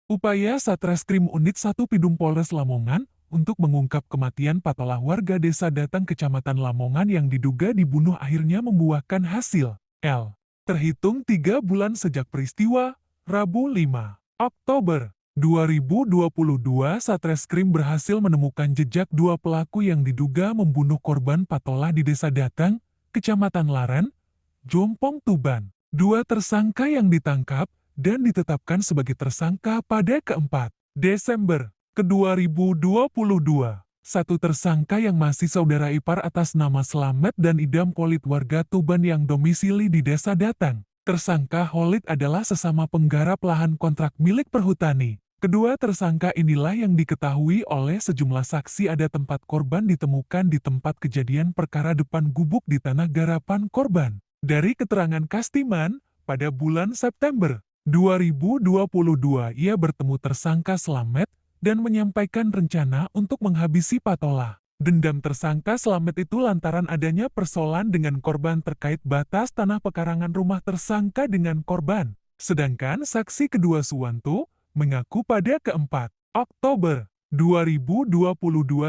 Upaya Satreskrim Unit 1 Pidum Polres Lamongan untuk mengungkap kematian patola warga desa Datang Kecamatan Lamongan yang diduga dibunuh akhirnya membuahkan hasil. L. Terhitung 3 bulan sejak peristiwa, Rabu 5 Oktober 2022, Satreskrim berhasil menemukan jejak 2 pelaku yang diduga membunuh korban patola di desa Datang, Kecamatan Laren, Jompong, Tuban. 2 tersangka yang ditangkap dan ditetapkan sebagai tersangka pada ke-4 Desember ke-2022. 1 tersangka yang masih saudara ipar atas nama Slamet dan Idam Holid warga Tuban yang domisili di desa Datang. Tersangka Holid adalah sesama penggarap lahan kontrak milik perhutani. Kedua tersangka inilah yang diketahui oleh sejumlah saksi ada tempat korban ditemukan di tempat kejadian perkara depan gubuk di tanah garapan korban. Dari keterangan Kastiman, pada bulan September 2022 ia bertemu tersangka Slamet dan menyampaikan rencana untuk menghabisi patola. Dendam tersangka Slamet itu lantaran adanya persoalan dengan korban terkait batas tanah pekarangan rumah tersangka dengan korban. Sedangkan saksi kedua Suwanto mengaku pada ke-4 Oktober 2022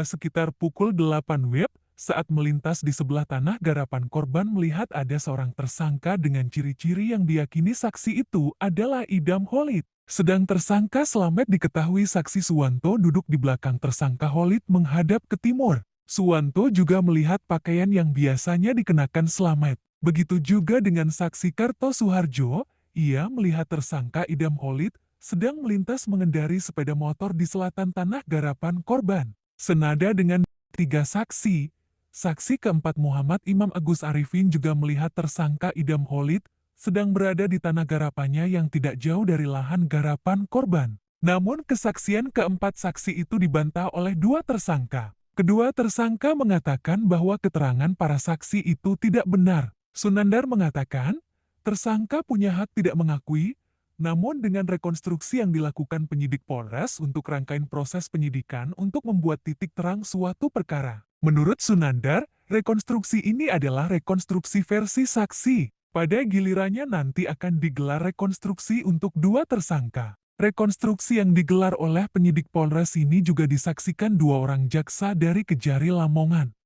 sekitar pukul 8 WIB, saat melintas di sebelah tanah garapan korban melihat ada seorang tersangka dengan ciri-ciri yang diyakini saksi itu adalah Idam Holid. Sedang tersangka Slamet diketahui saksi Suwanto duduk di belakang tersangka Holid menghadap ke timur. Suwanto juga melihat pakaian yang biasanya dikenakan Slamet. Begitu juga dengan saksi Karto Suharjo, ia melihat tersangka Idam Holid sedang melintas mengendari sepeda motor di selatan tanah garapan korban. Senada dengan 3 saksi, saksi keempat Muhammad Imam Agus Arifin juga melihat tersangka Idam Holid sedang berada di tanah garapannya yang tidak jauh dari lahan garapan korban. Namun kesaksian keempat saksi itu dibantah oleh 2 tersangka. Kedua tersangka mengatakan bahwa keterangan para saksi itu tidak benar. Sunandar mengatakan, tersangka punya hak tidak mengakui, namun dengan rekonstruksi yang dilakukan penyidik Polres untuk rangkaian proses penyidikan untuk membuat titik terang suatu perkara. Menurut Sunandar, rekonstruksi ini adalah rekonstruksi versi saksi. Pada gilirannya nanti akan digelar rekonstruksi untuk 2 tersangka. Rekonstruksi yang digelar oleh penyidik Polres ini juga disaksikan 2 orang jaksa dari Kejari Lamongan.